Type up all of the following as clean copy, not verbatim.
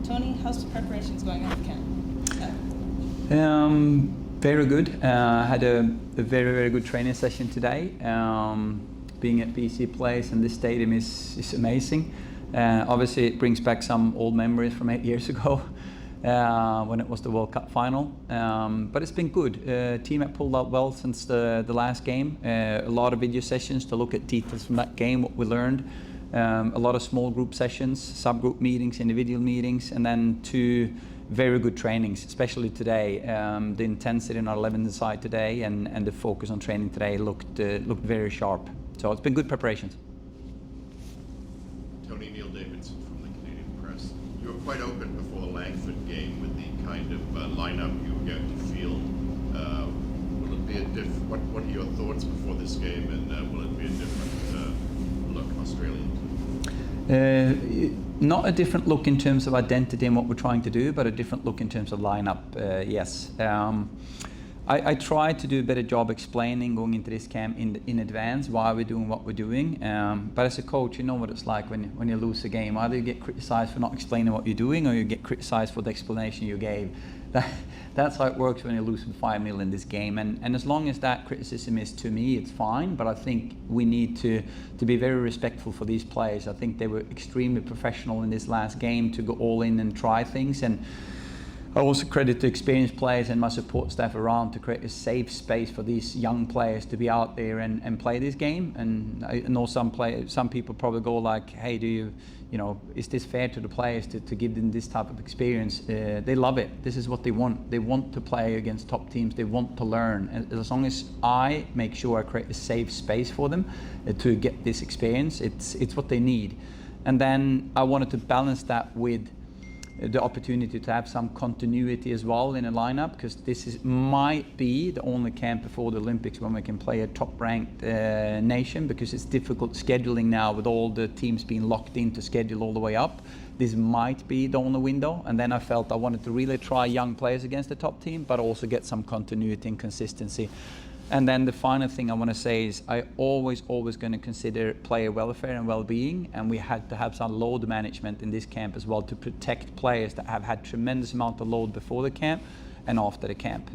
Tony, how's the preparations going at the camp? Very good. Had a very, very good training session today. Being at BC Place and this stadium is amazing. Obviously, it brings back some old memories from 8 years ago when it was the World Cup final. But it's been good. Team have pulled out well since the last game. A lot of video sessions to look at details from that game, what we learned. A lot of small group sessions, subgroup meetings, individual meetings, and then 2 very good trainings, especially today. The intensity in our 11th side today and the focus on training today looked very sharp. So it's been good preparations. Tony, Neil Davidson from the Canadian Press. You were quite open before the Langford game with the kind of lineup you were going to field. Will it be what are your thoughts before this game, and will it be a different look Australian? Not a different look in terms of identity and what we're trying to do, but a different look in terms of lineup, yes. I tried to do a better job explaining going into this camp in advance why we're doing what we're doing. But as a coach, you know what it's like when you lose a game. Either you get criticized for not explaining what you're doing, or you get criticized for the explanation you gave. That's how it works when you lose 5-0 in this game. And as long as that criticism is to me, it's fine. But I think we need to be very respectful for these players. I think they were extremely professional in this last game to go all in and try things. And I also credit the experienced players and my support staff around to create a safe space for these young players to be out there and play this game. And I know some people probably go like, hey, is this fair to the players to give them this type of experience? They love it. This is what they want. They want to play against top teams. They want to learn. And as long as I make sure I create a safe space for them to get this experience, it's what they need. And then I wanted to balance that with the opportunity to have some continuity as well in a lineup, because might be the only camp before the Olympics when we can play a top-ranked nation, because it's difficult scheduling now with all the teams being locked in to schedule all the way up. This might be the only window, and then I felt I wanted to really try young players against the top team, but also get some continuity and consistency. And then the final thing I want to say is I always going to consider player welfare and well-being, and we had to have some load management in this camp as well to protect players that have had tremendous amount of load before the camp and after the camp.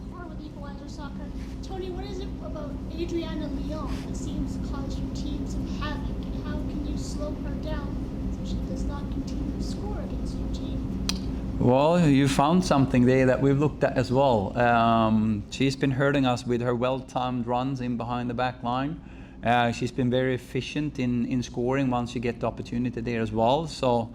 More with Equalizer Soccer. Tony, what is it about Adriana Leon that seems to cause your team some havoc, and how can you slow her down so she does not continue to score against your team? Well, you found something there that we've looked at as well. She's been hurting us with her well-timed runs in behind the back line. She's been very efficient in scoring once you get the opportunity there as well. So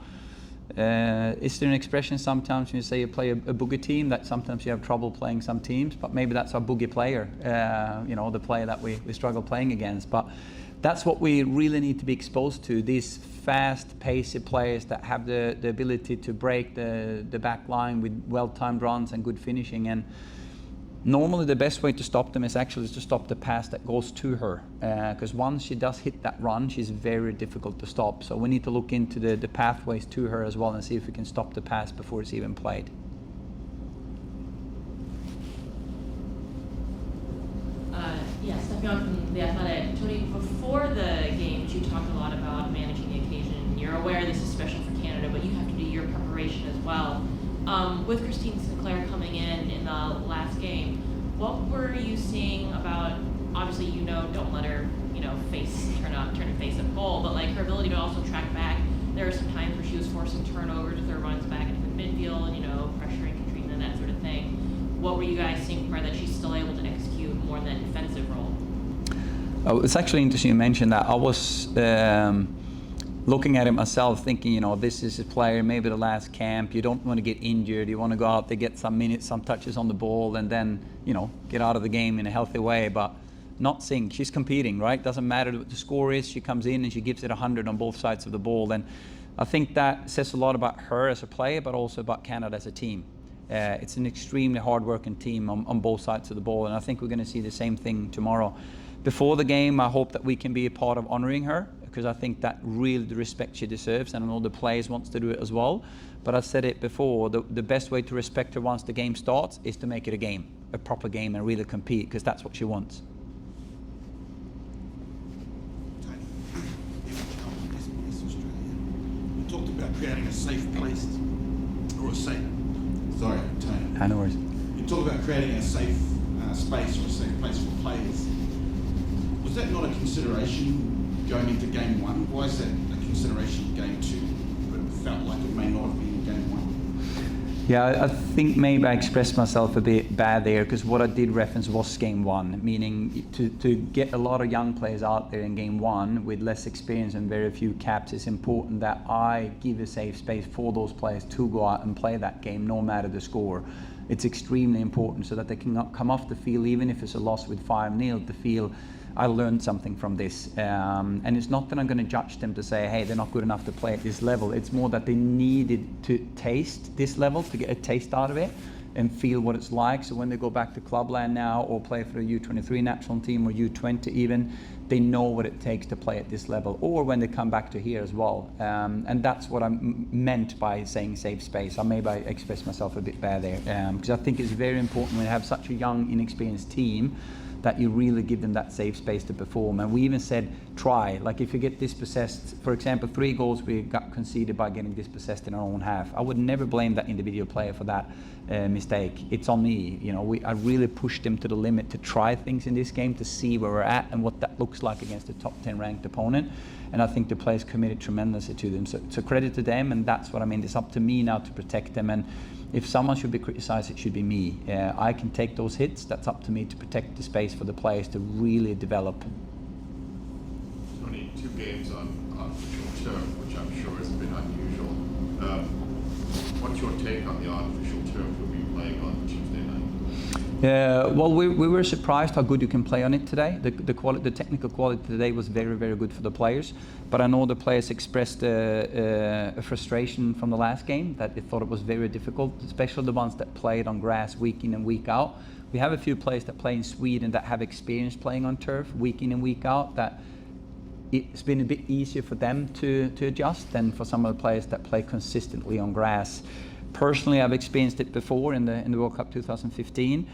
is there an expression sometimes when you say you play a boogie team that sometimes you have trouble playing some teams, but maybe that's our boogie player, the player that we struggle playing against. But that's what we really need to be exposed to, these fast, pacey players that have the ability to break the back line with well-timed runs and good finishing. And normally the best way to stop them is actually to stop the pass that goes to her, because once she does hit that run, she's very difficult to stop. So we need to look into the pathways to her as well and see if we can stop the pass before it's even played. Yes, stepping on from The Athletic. Tony, before the games, you talked a lot about managing the occasion. You're aware this is special for Canada, but you have to do your preparation as well. With Christine Sinclair coming in the last game, what were you seeing about, obviously don't let her, turn and face a goal, but like her ability to also track back. There were some times where she was forcing turnovers with her runs back into the midfield, pressuring Katrina, that sort of thing. What were you guys seeing from her that she's still able to execute more in that defensive role? Oh, it's actually interesting you mentioned that. I was looking at it myself, thinking, this is a player, maybe the last camp. You don't want to get injured. You want to go out there, get some minutes, some touches on the ball, and then, get out of the game in a healthy way. But not seeing, she's competing, right? Doesn't matter what the score is. She comes in and she gives it 100 on both sides of the ball. And I think that says a lot about her as a player, but also about Canada as a team. It's an extremely hard-working team on both sides of the ball, and I think we're going to see the same thing tomorrow. Before the game, I hope that we can be a part of honouring her, because I think that really the respect she deserves, and I know the players wants to do it as well. But I said it before, the best way to respect her once the game starts is to make it a game, a proper game, and really compete, because that's what she wants. talked about creating a safe place, or a safe. Sorry, Tony. No worries. You talked about creating a safe space or a safe place for players. Was that not a consideration going into game one? Why is that a consideration in game two, but it felt like it may not have been in game one? Yeah, I think maybe I expressed myself a bit bad there, because what I did reference was game one, meaning to get a lot of young players out there in game one with less experience and very few caps, it's important that I give a safe space for those players to go out and play that game no matter the score. It's extremely important so that they can come off the field, even if it's a loss with 5-0, to feel I learned something from this. And it's not that I'm going to judge them to say, hey, they're not good enough to play at this level. It's more that they needed to taste this level, to get a taste out of it and feel what it's like. So when they go back to clubland now or play for the U23 national team or U20 even, they know what it takes to play at this level, or when they come back to here as well. And that's what I meant by saying safe space. I maybe expressed myself a bit bad there, because I think it's very important when you have such a young, inexperienced team that you really give them that safe space to perform. And we even said try, like if you get dispossessed, for example, 3 goals we got conceded by getting dispossessed in our own half. I would never blame that individual player for that mistake. It's on me. You know, I really pushed them to the limit to try things in this game, to see where we're at and what that looks like against a top 10 ranked opponent. And I think the players committed tremendously to them. So credit to them, and that's what I mean. It's up to me now to protect them. And if someone should be criticised, it should be me. I can take those hits. That's up to me to protect the space for the players to really develop. Tony, 2 games on artificial turf, which I'm sure has been unusual. What's your take on the artificial turf we'll be playing on Tuesday night? Well, we were surprised how good you can play on it today. The technical quality today was very, very good for the players. But I know the players expressed a frustration from the last game, that they thought it was very difficult, especially the ones that played on grass week in and week out. We have a few players that play in Sweden that have experience playing on turf week in and week out, that it's been a bit easier for them to adjust than for some of the players that play consistently on grass. Personally, I've experienced it before in the World Cup 2015,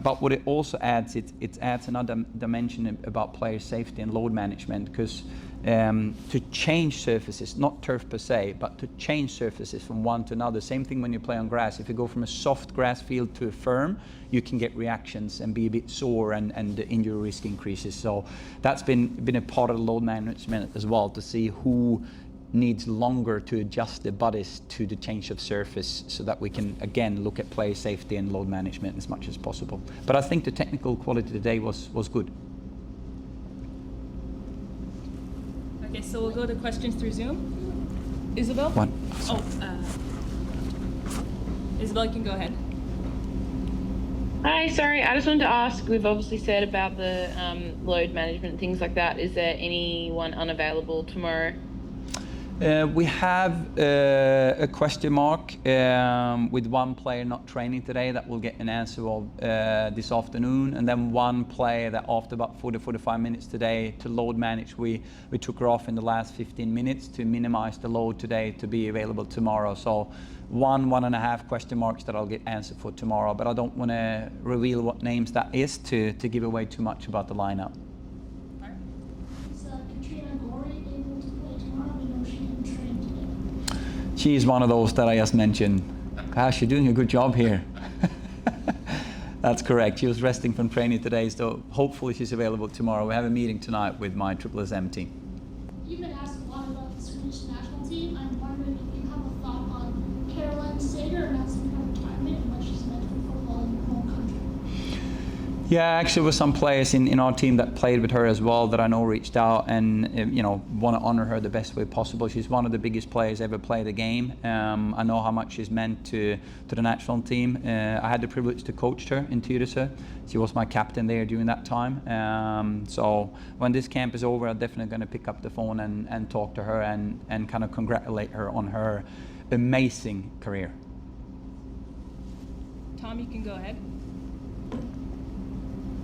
but what it also adds, it adds another dimension about player safety and load management, because to change surfaces, not turf per se, but to change surfaces from one to another. Same thing when you play on grass. If you go from a soft grass field to a firm, you can get reactions and be a bit sore, and the injury risk increases. So that's been a part of the load management as well, to see who needs longer to adjust the bodies to the change of surface, so that we can again look at player safety and load management as much as possible. But I think the technical quality today was good. Okay, so we'll go to questions through Zoom. Isabel? Isabel, you can go ahead. Hi, sorry, I just wanted to ask, we've obviously said about the load management and things like that. Is there anyone unavailable tomorrow? We have a question mark with one player not training today that we'll get an answer of this afternoon, and then one player that after about 40-45 minutes today to load manage, we took her off in the last 15 minutes to minimize the load today to be available tomorrow. So 1.5 question marks that I'll get answered for tomorrow, but I don't want to reveal what names that is to give away too much about the lineup. She's one of those that I just mentioned. Gosh, you're doing a good job here. That's correct. She was resting from training today, so hopefully she's available tomorrow. We have a meeting tonight with my SSM team. You've been asked a lot about the Swedish national team. I'm wondering if you have a thought on Caroline Sager announcing her retirement and what she's meant for football in her home country. Yeah, actually, there were some players in our team that played with her as well that I know reached out and want to honor her the best way possible. She's one of the biggest players ever play the game. I know how much she's meant to the national team. I had the privilege to coach her in Tyresö. She was my captain there during that time. So when this camp is over, I'm definitely going to pick up the phone and talk to her and kind of congratulate her on her amazing career. Tom, you can go ahead.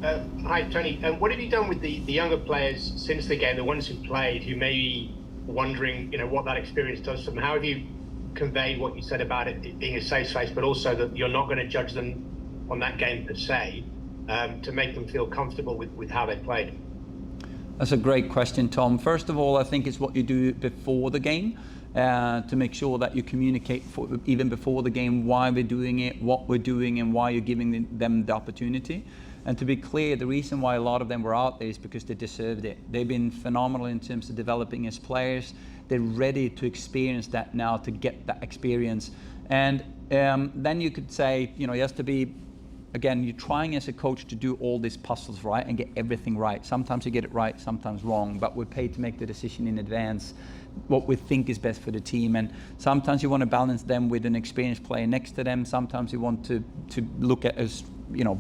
Hi, Tony. What have you done with the younger players since the game, the ones who played, who may be wondering, what that experience does to them? How have you conveyed what you said about it being a safe space, but also that you're not going to judge them on that game per se, to make them feel comfortable with how they played? That's a great question, Tom. First of all, I think it's what you do before the game. to make sure that you communicate even before the game why we're doing it, what we're doing, and why you're giving them the opportunity. And to be clear, the reason why a lot of them were out there is because they deserved it. They've been phenomenal in terms of developing as players. They're ready to experience that now, to get that experience. And then you could say, you have to be, again, you're trying as a coach to do all these puzzles right and get everything right. Sometimes you get it right, sometimes wrong, but we're paid to make the decision in advance, what we think is best for the team. And sometimes you want to balance them with an experienced player next to them. Sometimes you want to look at as,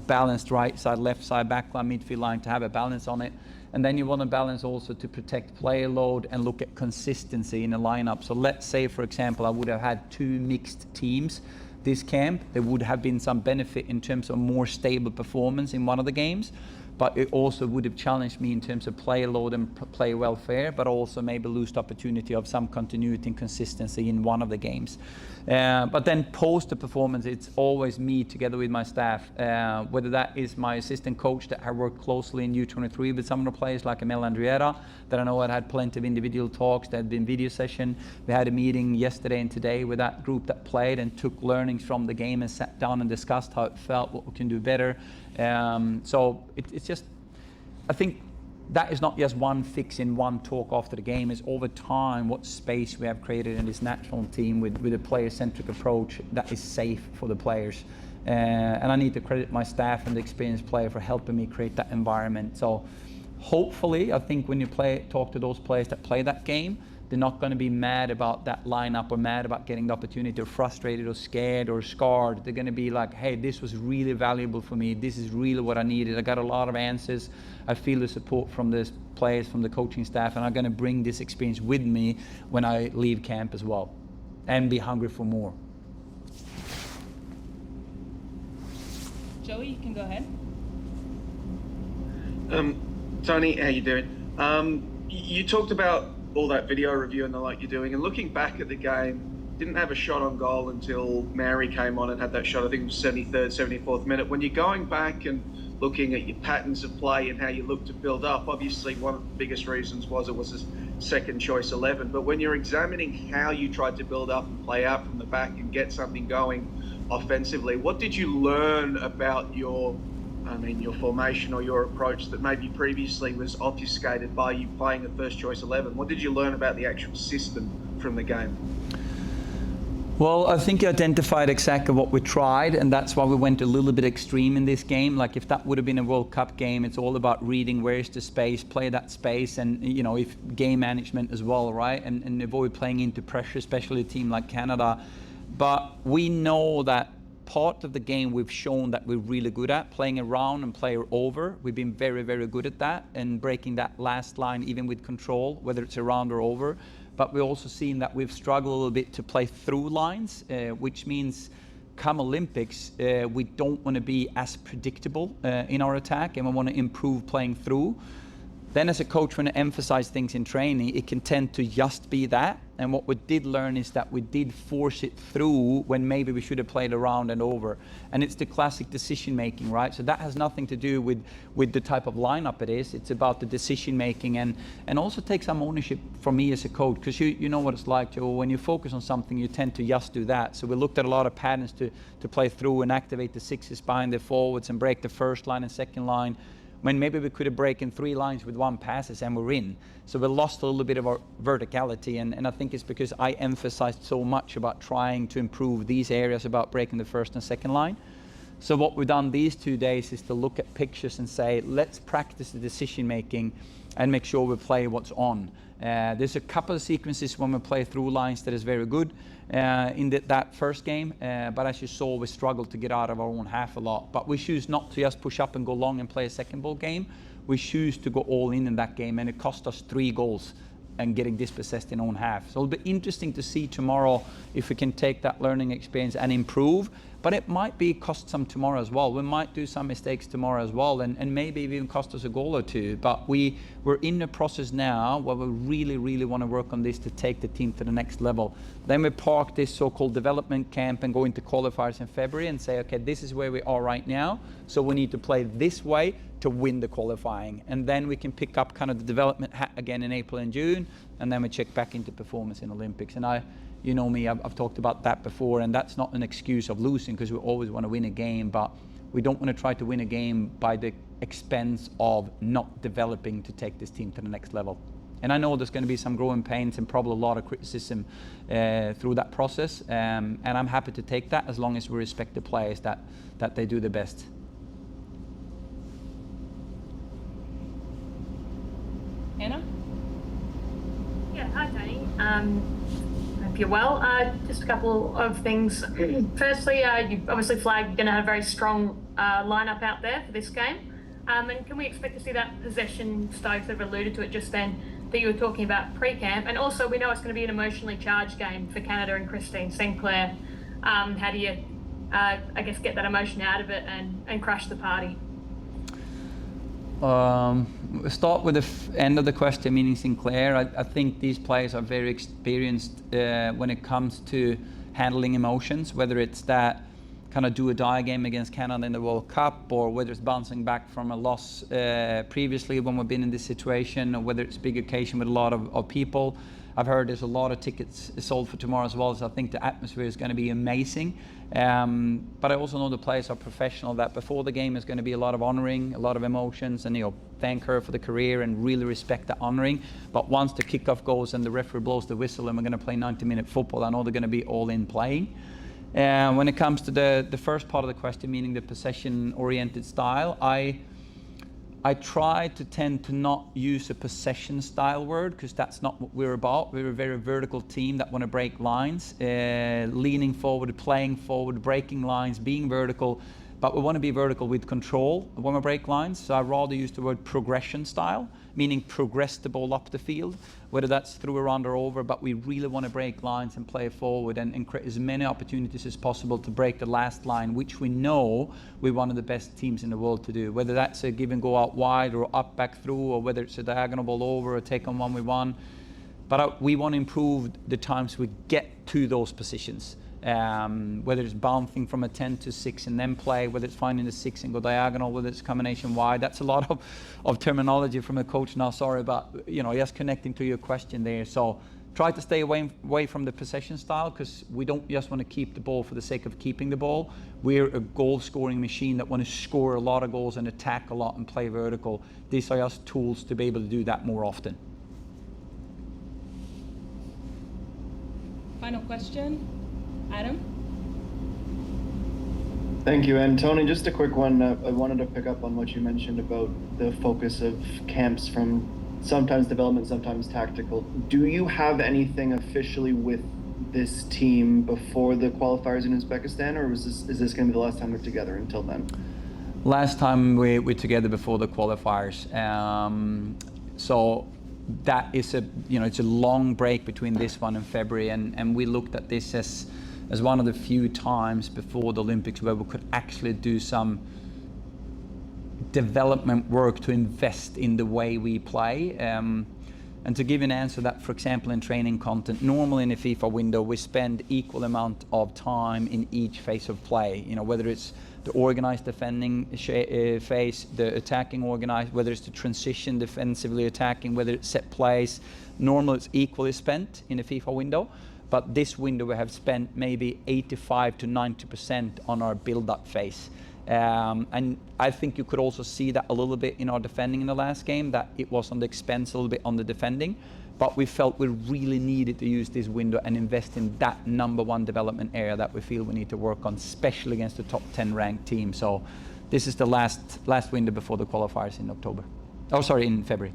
balanced right side, left side, back line, midfield line, to have a balance on it. And then you want to balance also to protect player load and look at consistency in the lineup. So let's say, for example, I would have had 2 mixed teams this camp. There would have been some benefit in terms of more stable performance in one of the games, but it also would have challenged me in terms of player load and player welfare, but also maybe lose the opportunity of some continuity and consistency in one of the games. But then post the performance, it's always me together with my staff, whether that is my assistant coach that I work closely in U23 with some of the players like Emil Andriera, that I know I had plenty of individual talks, there had been video session. We had a meeting yesterday and today with that group that played and took learnings from the game and sat down and discussed how it felt, what we can do better. So it's just, I think that is not just one fix in one talk after the game. It's over time what space we have created in this national team with a player-centric approach that is safe for the players. And I need to credit my staff and the experienced player for helping me create that environment. So hopefully, I think when you talk to those players that play that game, they're not going to be mad about that lineup or mad about getting the opportunity or frustrated or scared or scarred. They're going to be like, hey, this was really valuable for me. This is really what I needed. I got a lot of answers. I feel the support from the players, from the coaching staff, and I'm going to bring this experience with me when I leave camp as well and be hungry for more. Joey, you can go ahead. Tony, how you doing? You talked about all that video review and the like you're doing, and looking back at the game, didn't have a shot on goal until Maori came on and had that shot. I think it was 73rd, 74th minute. When you're going back and looking at your patterns of play and how you look to build up, obviously one of the biggest reasons was it was a second choice 11. But when you're examining how you tried to build up and play out from the back and get something going offensively, what did you learn about your formation or your approach that maybe previously was obfuscated by you playing a first choice 11? What did you learn about the actual system from the game? Well, I think you identified exactly what we tried, and that's why we went a little bit extreme in this game. Like if that would have been a World Cup game, it's all about reading where's the space, play that space, and if game management as well, right? And avoid playing into pressure, especially a team like Canada. But we know that part of the game we've shown that we're really good at, playing around and player over. We've been very, very good at that and breaking that last line even with control, whether it's around or over. But we've also seen that we've struggled a little bit to play through lines, which means come Olympics, we don't want to be as predictable in our attack, and we want to improve playing through. Then as a coach, when I emphasize things in training, it can tend to just be that. And what we did learn is that we did force it through when maybe we should have played around and over. And it's the classic decision making, right? So that has nothing to do with the type of lineup it is. It's about the decision making and also take some ownership from me as a coach, because you know what it's like, Joe. When you focus on something, you tend to just do that. So we looked at a lot of patterns to play through and activate the sixes behind the forwards and break the first line and second line, when maybe we could have broken 3 lines with 1 passes and we're in. So we lost a little bit of our verticality, and I think it's because I emphasized so much about trying to improve these areas about breaking the first and second line. So what we've done these 2 days is to look at pictures and say, let's practice the decision making and make sure we play what's on. There's a couple of sequences when we play through lines that is very good in that first game, but as you saw, we struggled to get out of our own half a lot. But we choose not to just push up and go long and play a second ball game. We choose to go all in that game, and it cost us 3 goals and getting dispossessed in own half. So it'll be interesting to see tomorrow if we can take that learning experience and improve. but it might be cost some tomorrow as well. We might do some mistakes tomorrow as well, and maybe even cost us a goal or two. But we're in the process now where we really want to work on this to take the team to the next level. Then we park this so-called development camp and go into qualifiers in February and say, okay, this is where we are right now, so we need to play this way to win the qualifying, and then we can pick up kind of the development hat again in April and June, and then we check back into performance in Olympics. And you know me, I've talked about that before, and that's not an excuse of losing, because we always want to win a game, but we don't want to try to win a game by the expense of not developing to take this team to the next level. And I know there's going to be some growing pains and probably a lot of criticism through that process, and I'm happy to take that as long as we respect the players that they do the best. Anna? Yeah, hi Tony. Hope you're well. Just a couple of things. Firstly, you obviously flagged you're going to have a very strong lineup out there for this game. And can we expect to see that possession style, sort of alluded to it just then, that you were talking about pre-camp? And also, we know it's going to be an emotionally charged game for Canada and Christine Sinclair. How do you, I guess, get that emotion out of it and crush the party? Start with the end of the question, meaning Sinclair. I think these players are very experienced when it comes to handling emotions, whether it's that kind of do-or-die game against Canada in the World Cup, or whether it's bouncing back from a loss previously when we've been in this situation, or whether it's a big occasion with a lot of people. I've heard there's a lot of tickets sold for tomorrow as well, so I think the atmosphere is going to be amazing. But I also know the players are professional, that before the game is going to be a lot of honouring, a lot of emotions, and thank her for the career and really respect the honouring. But once the kickoff goes and the referee blows the whistle and we're going to play 90-minute football, I know they're going to be all in playing. When it comes to the first part of the question, meaning the possession-oriented style, I try to tend to not use a possession style word, because that's not what we're about. We're a very vertical team that want to break lines, leaning forward, playing forward, breaking lines, being vertical, but we want to be vertical with control when we break lines. So I rather use the word progression style, meaning progress the ball up the field, whether that's through a round or over, but we really want to break lines and play forward and create as many opportunities as possible to break the last line, which we know we're one of the best teams in the world to do, whether that's a give and go out wide or up back through, or whether it's a diagonal ball over or take on 1v1. But we want to improve the times we get to those positions. Whether it's bouncing from a 10 to 6 and then play, whether it's finding the 6 and go diagonal, whether it's combination wide. That's a lot of terminology from a coach now, sorry, but just connecting to your question there. So try to stay away from the possession style, because we don't just want to keep the ball for the sake of keeping the ball. We're a goal scoring machine that want to score a lot of goals and attack a lot and play vertical. These are just tools to be able to do that more often. Final question. Adam? Thank you. And Tony, just a quick one. I wanted to pick up on what you mentioned about the focus of camps from sometimes development, sometimes tactical. Do you have anything officially with this team before the qualifiers in Uzbekistan, or is this going to be the last time we're together until then? Last time we're together before the qualifiers. So that is it's a long break between this one and February, and we looked at this as one of the few times before the Olympics where we could actually do some development work to invest in the way we play. And to give an answer that, for example, in training content, normally in a FIFA window, we spend equal amount of time in each phase of play. Whether it's the organized defending phase, the attacking organized, whether it's the transition defensively attacking, whether it's set plays, normally it's equally spent in a FIFA window. But this window we have spent maybe 85 to 90% on our build-up phase. And I think you could also see that a little bit in our defending in the last game, that it was on the expense a little bit on the defending. But we felt we really needed to use this window and invest in that number one development area that we feel we need to work on, especially against the top 10 ranked team. So this is the last window before the qualifiers in February.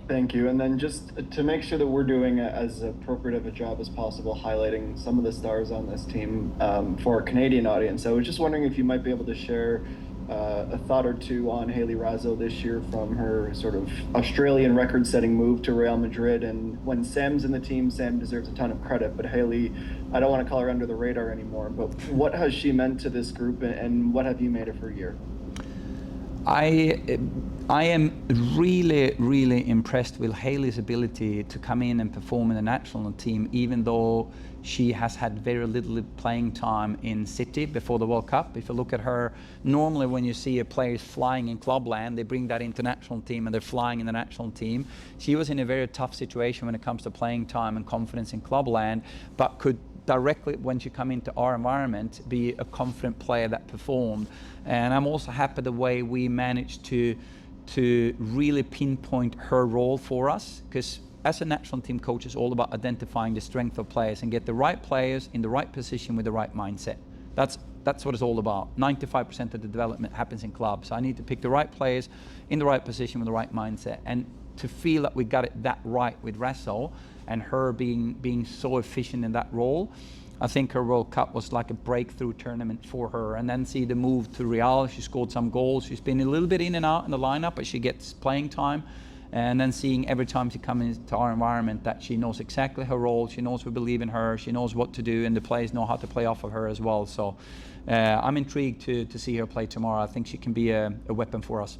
Thank you. And then just to make sure that we're doing as appropriate of a job as possible, highlighting some of the stars on this team for our Canadian audience, I was just wondering if you might be able to share a thought or two on Hayley Raso this year from her sort of Australian record-setting move to Real Madrid. And when Sam's in the team, Sam deserves a ton of credit. But Hayley, I don't want to call her under the radar anymore. But what has she meant to this group, and what have you made of her year? I am really impressed with Hayley's ability to come in and perform in the national team, even though she has had very little playing time in City before the World Cup. If you look at her, normally when you see a player flying in clubland, they bring that into national team and they're flying in the national team. She was in a very tough situation when it comes to playing time and confidence in clubland, but could directly, when she come into our environment, be a confident player that performed. And I'm also happy the way we managed to really pinpoint her role for us, because as a national team coach, it's all about identifying the strength of players and get the right players in the right position with the right mindset. That's what it's all about. 95% of the development happens in clubs. So I need to pick the right players in the right position with the right mindset. And to feel that we got it that right with Raso and her being so efficient in that role, I think her World Cup was like a breakthrough tournament for her. And then see the move to Real, she scored some goals. She's been a little bit in and out in the lineup, but she gets playing time. And then seeing every time she comes into our environment that she knows exactly her role, she knows we believe in her, she knows what to do, and the players know how to play off of her as well. So I'm intrigued to see her play tomorrow. I think she can be a weapon for us.